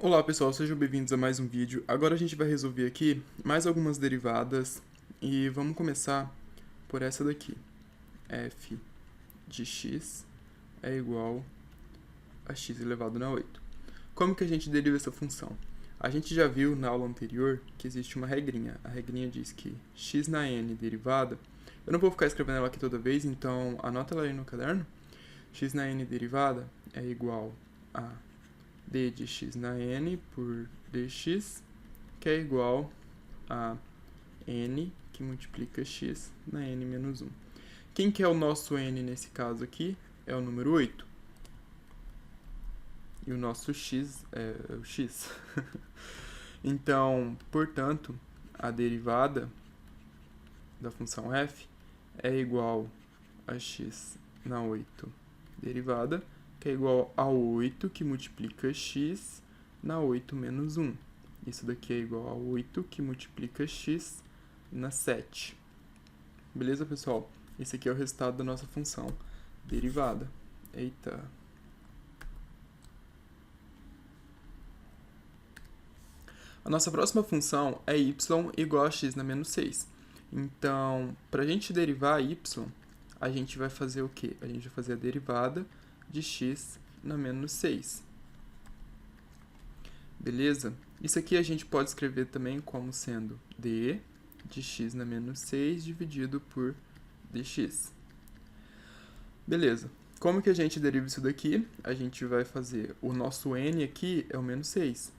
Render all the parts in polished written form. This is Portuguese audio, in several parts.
Olá pessoal, sejam bem-vindos a mais um vídeo. Agora a gente vai resolver aqui mais algumas derivadas e vamos começar por essa daqui. F de x é igual a x elevado na 8. Como que a gente deriva essa função? A gente já viu na aula anterior que existe uma regrinha. A regrinha diz que x na n derivada, eu não vou ficar escrevendo ela aqui toda vez, então anota ela aí no caderno. X na n derivada é igual a d de x na n por dx, que é igual a n que multiplica x na n menos 1. Quem que é o nosso n nesse caso aqui? É o número 8. E o nosso x é o x. Então, portanto, a derivada da função f é igual a x na 8 derivada, que é igual a 8 que multiplica x na 8 menos 1. Isso daqui é igual a 8 que multiplica x na 7. Beleza, pessoal? Esse aqui é o resultado da nossa função derivada. Eita. A nossa próxima função é y igual a x na menos 6. Então, para a gente derivar y, a gente vai fazer o quê? A gente vai fazer a derivada de x na menos 6. Beleza? Isso aqui a gente pode escrever também como sendo d de x na menos 6 dividido por dx. Beleza. Como que a gente deriva isso daqui? A gente vai fazer o nosso n aqui é o menos 6,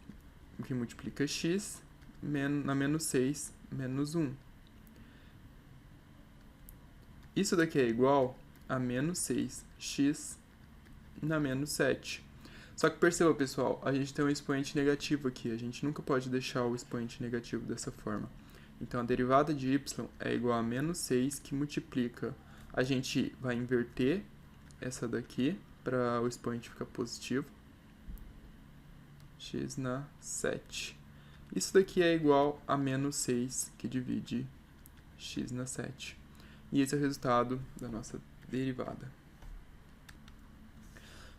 o que multiplica x na menos 6 menos 1. Isso daqui é igual a menos 6x na menos 7. Só que perceba, pessoal, a gente tem um expoente negativo aqui. A gente nunca pode deixar o expoente negativo dessa forma. Então, a derivada de y é igual a menos 6, que multiplica. A gente vai inverter essa daqui para o expoente ficar positivo. X na 7. Isso daqui é igual a menos 6, que divide x na 7. E esse é o resultado da nossa derivada.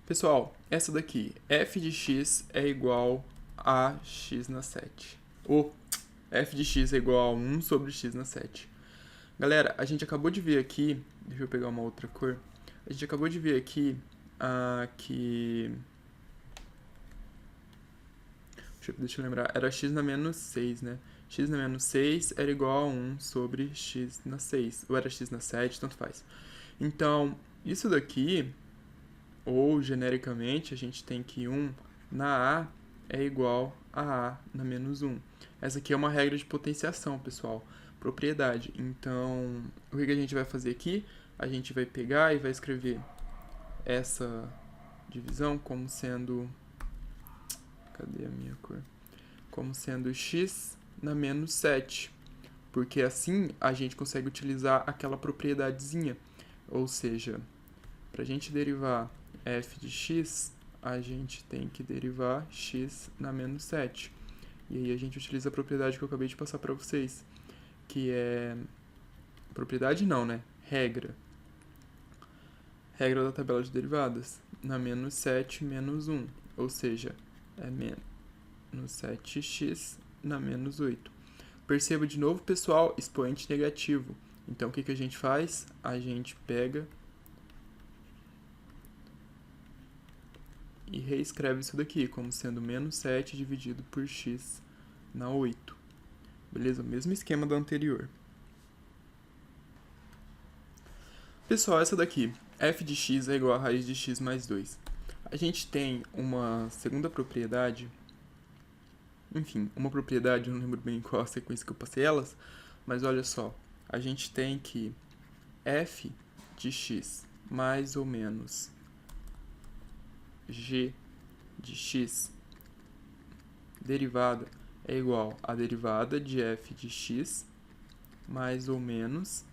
Pessoal, essa daqui, f de x é igual a x na 7. Ou f de x é igual a 1 sobre x na 7. Galera, a gente acabou de ver aqui, deixa eu pegar uma outra cor. A gente acabou de ver aqui que... Deixa eu lembrar, era x na menos 6, né? X na menos 6 era igual a 1 sobre x na 6. Ou era x na 7, tanto faz. Então, isso daqui, ou genericamente, a gente tem que 1 na A é igual a A na menos 1. Essa aqui é uma regra de potenciação, pessoal. Propriedade. Então, o que a gente vai fazer aqui? A gente vai pegar e vai escrever essa divisão como sendo... Cadê a minha cor? Como sendo x na menos 7. Porque assim a gente consegue utilizar aquela propriedadezinha. Ou seja, para a gente derivar f de x, a gente tem que derivar x na menos 7. E aí a gente utiliza a propriedade que eu acabei de passar para vocês, que é... Propriedade não, né? Regra. Regra da tabela de derivadas. Na menos 7 menos 1. Ou seja, é menos 7x na menos 8. Perceba de novo, pessoal, expoente negativo. Então, o que a gente faz? A gente pega e reescreve isso daqui como sendo menos 7 dividido por x na 8. Beleza? O mesmo esquema do anterior. Pessoal, essa daqui, f de x é igual a raiz de x mais 2. A gente tem uma segunda propriedade, enfim, uma propriedade, eu não lembro bem qual a sequência que eu passei elas, mas olha só, a gente tem que f de x mais ou menos g de x derivada é igual a derivada de f de x mais ou menos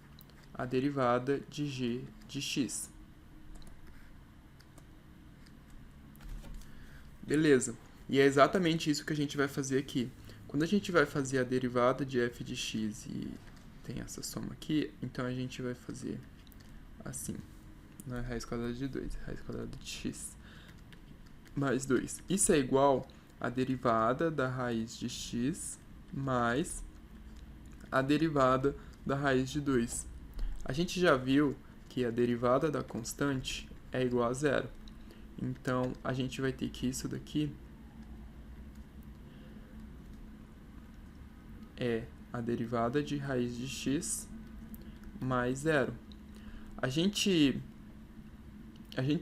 a derivada de g de x. Beleza. E é exatamente isso que a gente vai fazer aqui. Quando a gente vai fazer a derivada de f de x e tem essa soma aqui, então a gente vai fazer assim. Não é raiz quadrada de 2, é raiz quadrada de x mais 2. Isso é igual a derivada da raiz de x mais a derivada da raiz de 2. A gente já viu que a derivada da constante é igual a zero. Então, a gente vai ter que isso daqui é a derivada de raiz de x mais zero. A gente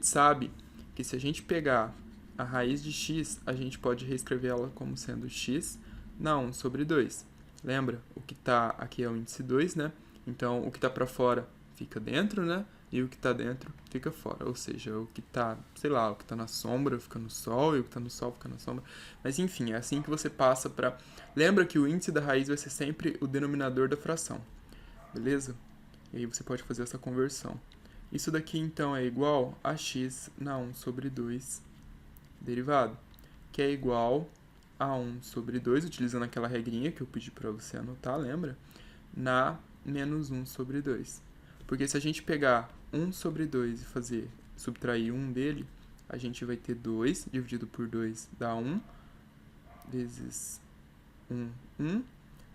sabe que se a gente pegar a raiz de x, a gente pode reescrever ela como sendo x na 1 sobre 2. Lembra? O que está aqui é o índice 2, né? Então, o que está para fora fica dentro, né? E o que está dentro fica fora. Ou seja, o que está, sei lá, o que está na sombra fica no sol, e o que está no sol fica na sombra. Mas, enfim, é assim que você passa para... Lembra que o índice da raiz vai ser sempre o denominador da fração. Beleza? E aí você pode fazer essa conversão. Isso daqui, então, é igual a x na 1 sobre 2 derivado, que é igual a 1 sobre 2, utilizando aquela regrinha que eu pedi para você anotar, lembra? Na menos 1 sobre 2. Porque se a gente pegar 1 sobre 2 e subtrair 1 dele, a gente vai ter 2 dividido por 2 dá 1, vezes 1,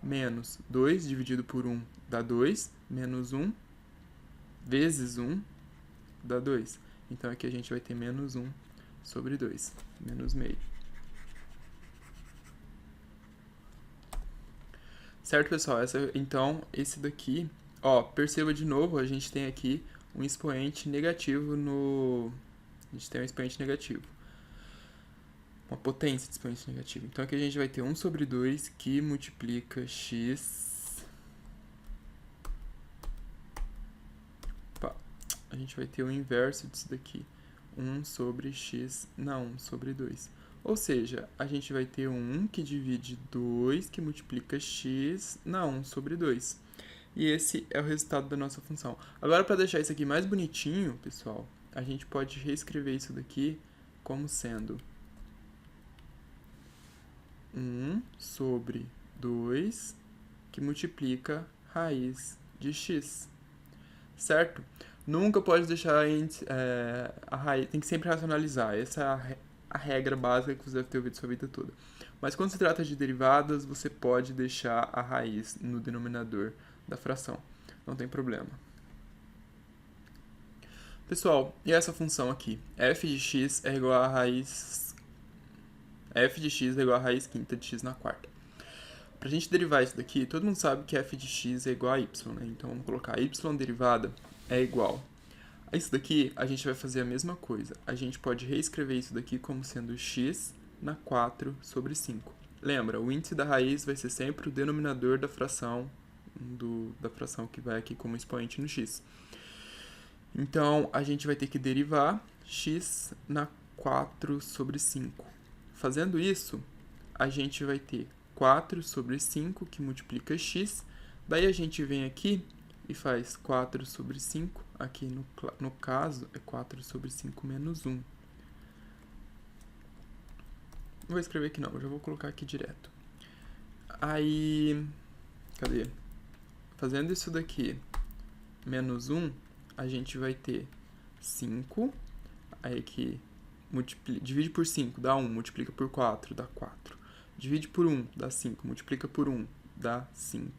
menos 2 dividido por 1 dá 2, menos 1, vezes 1 dá 2. Então, aqui a gente vai ter menos 1 sobre 2, menos meio. Certo, pessoal? Então, esse daqui... Ó, perceba de novo, a gente tem aqui um expoente negativo no... A gente tem um expoente negativo. Uma potência de expoente negativo. Então, aqui a gente vai ter 1 sobre 2 que multiplica x... Opa, a gente vai ter o inverso disso daqui. 1 sobre x na 1 sobre 2. Ou seja, a gente vai ter 1 que divide 2 que multiplica x na 1 sobre 2. E esse é o resultado da nossa função. Agora, para deixar isso aqui mais bonitinho, pessoal, a gente pode reescrever isso daqui como sendo 1 sobre 2 que multiplica raiz de x. Certo? Nunca pode deixar a raiz, tem que sempre racionalizar. Essa é a regra básica que você deve ter ouvido sua vida toda. Mas quando se trata de derivadas, você pode deixar a raiz no denominador da fração. Não tem problema. Pessoal, e essa função aqui? F de x é igual a raiz... F de x é igual a raiz quinta de x na quarta. Pra gente derivar isso daqui, todo mundo sabe que f de x é igual a y, né? Então, vamos colocar y derivada é igual a isso daqui, a gente vai fazer a mesma coisa. A gente pode reescrever isso daqui como sendo x na 4 sobre 5. Lembra, o índice da raiz vai ser sempre o denominador da fração, da fração que vai aqui como expoente no x. Então, a gente vai ter que derivar x na 4 sobre 5. Fazendo isso, a gente vai ter 4 sobre 5, que multiplica x. Daí a gente vem aqui e faz 4 sobre 5. Aqui no caso é 4 sobre 5 menos 1. Não vou escrever aqui não, eu já vou colocar aqui direto. Aí, cadê? Fazendo isso daqui, menos 1, a gente vai ter 5. Aí aqui, divide por 5, dá 1. Multiplica por 4, dá 4. Divide por 1, dá 5. Multiplica por 1, dá 5.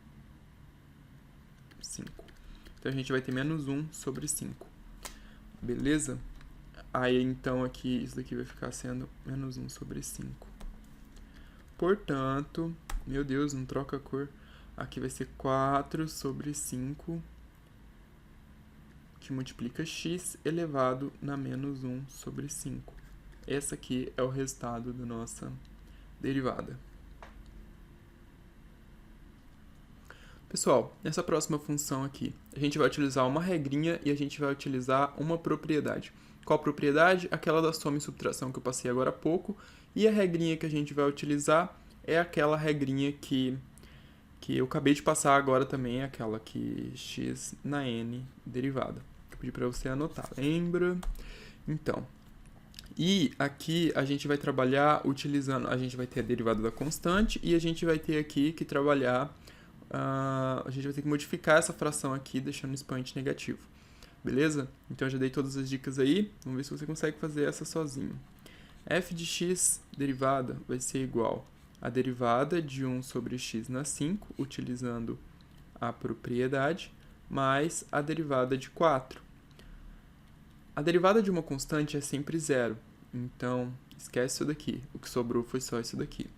Então, a gente vai ter menos 1 sobre 5. Beleza? Aí, então, aqui, isso daqui vai ficar sendo menos 1 sobre 5. Portanto, meu Deus, não troca a cor. Aqui vai ser 4 sobre 5, que multiplica x elevado na menos 1 sobre 5. Esse aqui é o resultado da nossa derivada. Pessoal, nessa próxima função aqui, a gente vai utilizar uma regrinha e a gente vai utilizar uma propriedade. Qual propriedade? Aquela da soma e subtração que eu passei agora há pouco. E a regrinha que a gente vai utilizar é aquela regrinha que eu acabei de passar agora também, aquela que x na n derivada. Que eu pedi para você anotar, lembra? Então, e aqui a gente vai trabalhar utilizando, a gente vai ter a derivada da constante e a gente vai ter aqui que trabalhar, a gente vai ter que modificar essa fração aqui, deixando o expoente negativo. Beleza? Então, eu já dei todas as dicas aí, vamos ver se você consegue fazer essa sozinho. f de x derivada vai ser igual a derivada de 1 sobre x na 5, utilizando a propriedade, mais a derivada de 4. A derivada de uma constante é sempre zero, então esquece isso daqui. O que sobrou foi só isso daqui.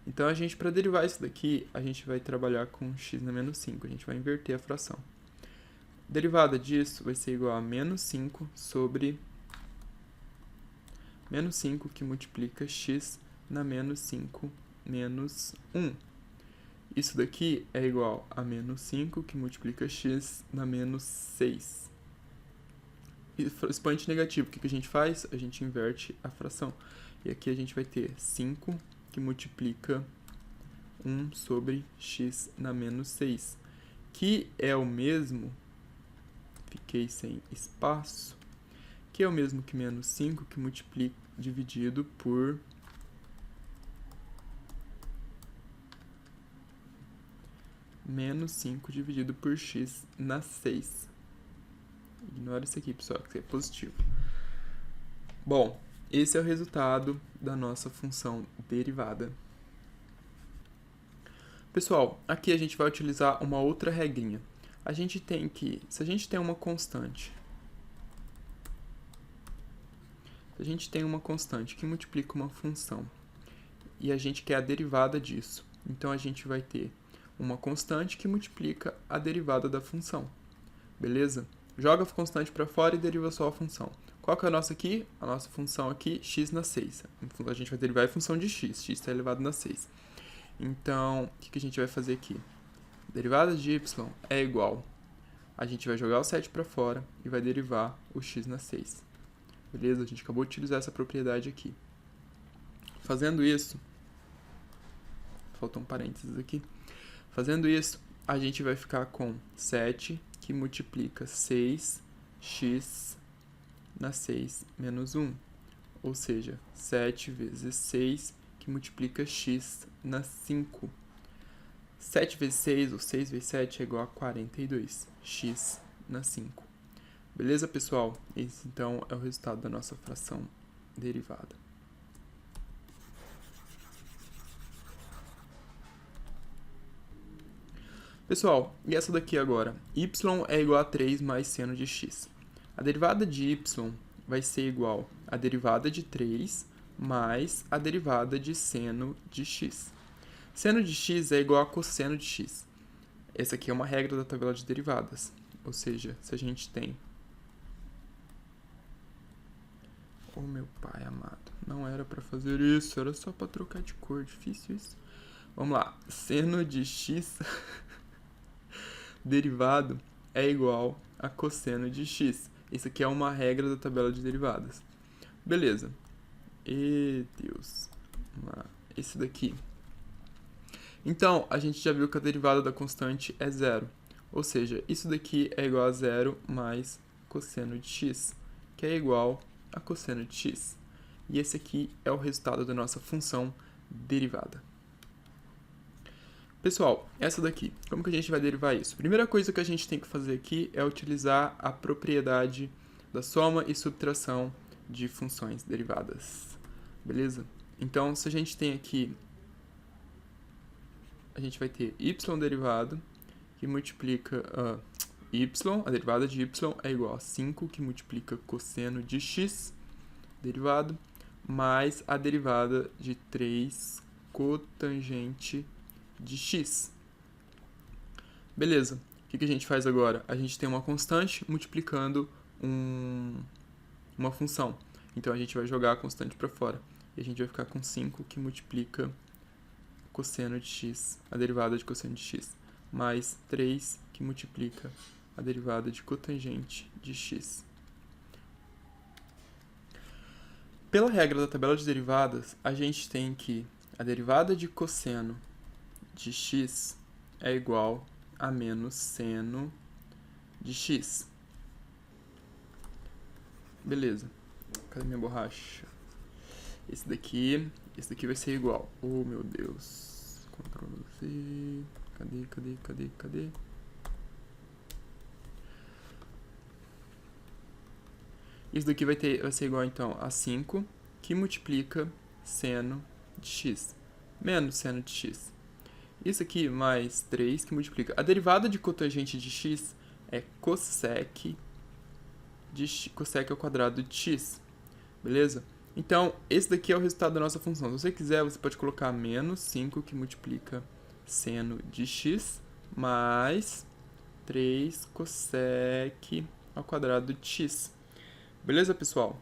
Então, para derivar isso daqui, a gente vai trabalhar com x na menos 5. A gente vai inverter a fração. A derivada disso vai ser igual a menos 5 sobre menos 5, que multiplica x na menos 5 menos 1. Isso daqui é igual a menos 5, que multiplica x na menos 6. Expoente negativo, o que a gente faz? A gente inverte a fração. E aqui a gente vai ter 5, que multiplica 1 sobre x na menos 6, que é o mesmo, fiquei sem espaço, que é o mesmo que menos 5, que multiplica dividido por menos 5 dividido por x na 6. Ignora isso aqui, pessoal, que é positivo. Bom, esse é o resultado da nossa função derivada. Pessoal, aqui a gente vai utilizar uma outra regrinha. A gente tem que, se a gente tem uma constante, que multiplica uma função e a gente quer a derivada disso, então a gente vai ter uma constante que multiplica a derivada da função, beleza? Joga a constante para fora e deriva só a função. Qual que é a nossa aqui? A nossa função aqui, x na 6. A gente vai derivar a função de x está elevado na 6. Então, o que a gente vai fazer aqui? Derivada de y é igual. A gente vai jogar o 7 para fora e vai derivar o x na 6. Beleza? A gente acabou de utilizar essa propriedade aqui. Fazendo isso, faltam parênteses aqui. Fazendo isso, a gente vai ficar com 7, que multiplica 6x na 6 menos 1. Ou seja, 7 vezes 6, que multiplica x na 5. 7 vezes 6, ou 6 vezes 7, é igual a 42. X na 5. Beleza, pessoal? Esse, então, é o resultado da nossa fração derivada. Pessoal, e essa daqui agora? Y é igual a 3 mais seno de x. A derivada de y vai ser igual a derivada de 3 mais a derivada de seno de x. Seno de x é igual a cosseno de x. Essa aqui é uma regra da tabela de derivadas. Ou seja, se a gente tem... Oh, meu pai amado, não era para fazer isso, era só para trocar de cor, difícil isso. Vamos lá, seno de x derivado é igual a cosseno de x. Isso aqui é uma regra da tabela de derivadas. Beleza. E Deus. Vamos lá. Esse daqui. Então, a gente já viu que a derivada da constante é zero. Ou seja, isso daqui é igual a zero mais cosseno de x, que é igual a cosseno de x. E esse aqui é o resultado da nossa função derivada. Pessoal, essa daqui, como que a gente vai derivar isso? Primeira coisa que a gente tem que fazer aqui é utilizar a propriedade da soma e subtração de funções derivadas. Beleza? Então, se a gente tem aqui, a gente vai ter y derivado, que multiplica y, a derivada de y é igual a 5, que multiplica cosseno de x, derivado, mais a derivada de 3 cotangente de x. Beleza. O que a gente faz agora? A gente tem uma constante multiplicando uma função. Então, a gente vai jogar a constante para fora. E a gente vai ficar com 5, que multiplica cosseno de x, a derivada de cosseno de x, mais 3, que multiplica a derivada de cotangente de x. Pela regra da tabela de derivadas, a gente tem que a derivada de cosseno de x é igual a menos seno de x. Beleza. Cadê minha borracha? Esse daqui vai ser igual. Oh, meu Deus. Ctrl Z. Cadê? Isso daqui vai ser igual, então, a 5, que multiplica seno de x, menos seno de x. Isso aqui mais 3 que multiplica. A derivada de cotangente de x é cossec ao quadrado de x, beleza? Então, esse daqui é o resultado da nossa função. Se você quiser, você pode colocar menos 5 que multiplica seno de x mais 3 cossec ao quadrado de x. Beleza, pessoal?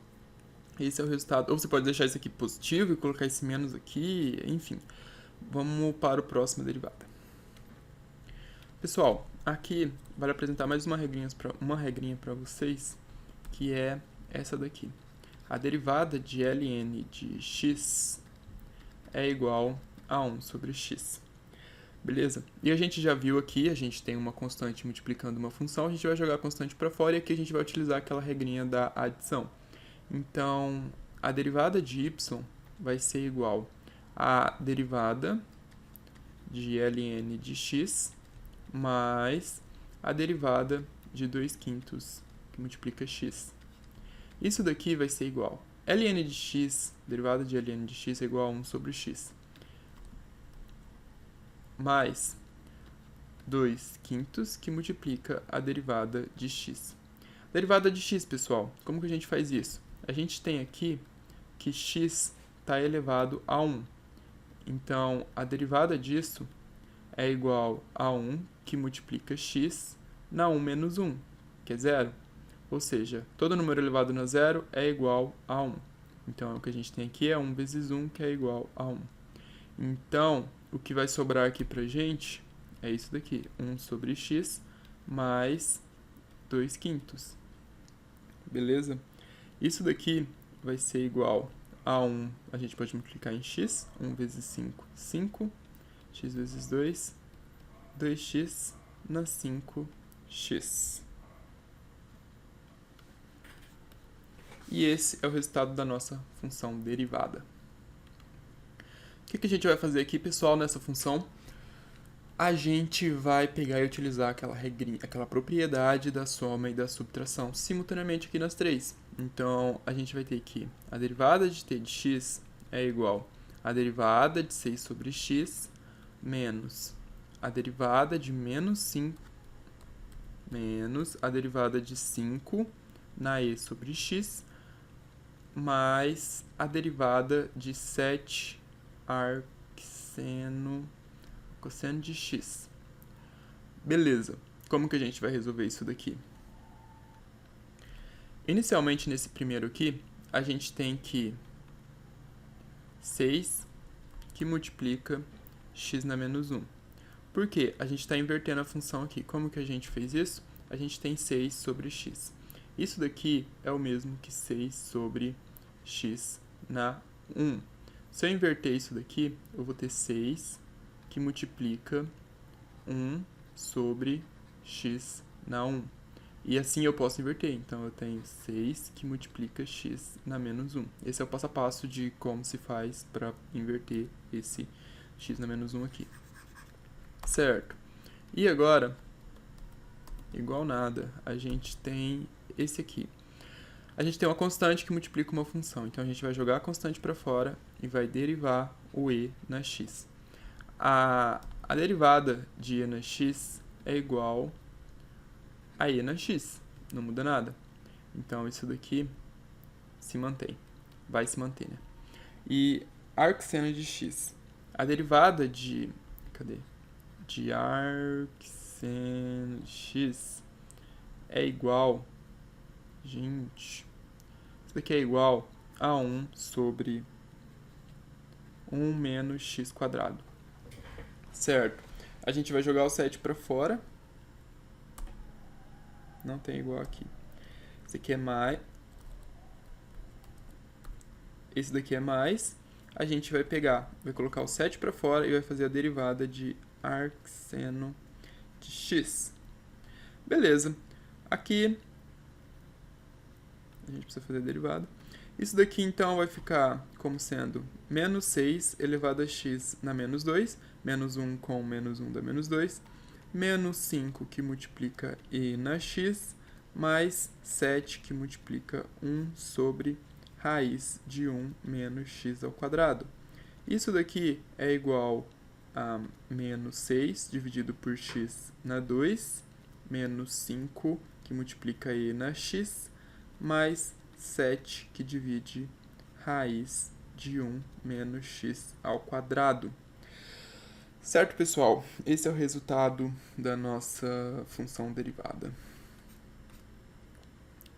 Esse é o resultado. Ou você pode deixar isso aqui positivo e colocar esse menos aqui, enfim. Vamos para o próximo derivada. Pessoal, aqui vale apresentar mais uma regrinha para vocês, que é essa daqui. A derivada de ln de x é igual a 1 sobre x. Beleza? E a gente já viu aqui, a gente tem uma constante multiplicando uma função, a gente vai jogar a constante para fora e aqui a gente vai utilizar aquela regrinha da adição. Então, a derivada de y vai ser igual a derivada de ln de x mais a derivada de 2/5 que multiplica x. Isso daqui vai ser igual ln de x, derivada de ln de x é igual a 1 sobre x, mais 2/5 que multiplica a derivada de x. Derivada de x, pessoal, como que a gente faz isso? A gente tem aqui que x está elevado a 1. Então, a derivada disso é igual a 1 que multiplica x na 1 menos 1, que é 0. Ou seja, todo número elevado a 0 é igual a 1. Então, o que a gente tem aqui é 1 vezes 1, que é igual a 1. Então, o que vai sobrar aqui pra gente é isso daqui, 1 sobre x mais 2/5. Beleza? Isso daqui vai ser igual a 1, a gente pode multiplicar em x, 1 vezes 5, 5, x vezes 2, 2x na 5x. E esse é o resultado da nossa função derivada. O que a gente vai fazer aqui, pessoal, nessa função? A gente vai pegar e utilizar aquela regrinha, aquela propriedade da soma e da subtração simultaneamente aqui nas três. Então, a gente vai ter que a derivada de t de x é igual a derivada de 6 sobre x menos a derivada de menos 5 menos a derivada de 5 na e sobre x mais a derivada de 7 cosseno de x. Beleza. Como que a gente vai resolver isso daqui? Inicialmente, nesse primeiro aqui, a gente tem que 6 que multiplica x na menos 1. Por quê? A gente está invertendo a função aqui. Como que a gente fez isso? A gente tem 6 sobre x. Isso daqui é o mesmo que 6 sobre x na 1. Se eu inverter isso daqui, eu vou ter 6 que multiplica 1 sobre x na 1. E assim eu posso inverter. Então, eu tenho 6 que multiplica x na menos 1. Esse é o passo a passo de como se faz para inverter esse x na menos 1 aqui. Certo. E agora, igual nada, a gente tem esse aqui. A gente tem uma constante que multiplica uma função. Então, a gente vai jogar a constante para fora e vai derivar o e na x. A derivada de e na x é igual a e na x. Não muda nada. Então, isso daqui se mantém. Vai se manter, né? E arcseno de x. A derivada de... Cadê? De arcseno de x é igual... Gente... Isso daqui é igual a 1 sobre 1 menos x quadrado. Certo. A gente vai jogar o 7 para fora. Não tem igual aqui. Esse aqui é mais. Esse daqui é mais. A gente vai pegar, vai colocar o 7 para fora e vai fazer a derivada de arcseno de x. Beleza. Aqui a gente precisa fazer a derivada. Isso daqui, então, vai ficar como sendo menos 6 elevado a x na menos 2, menos 1 com menos 1 dá menos 2, menos 5 que multiplica e na x, mais 7 que multiplica 1 sobre raiz de 1 menos x ao quadrado. Isso daqui é igual a menos 6 dividido por x na 2, menos 5, que multiplica e na x, mais 7, que divide raiz de 1 menos x ao quadrado. Certo, pessoal? Esse é o resultado da nossa função derivada.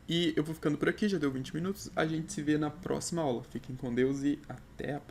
E eu vou ficando por aqui, já deu 20 minutos. A gente se vê na próxima aula. Fiquem com Deus e até a próxima.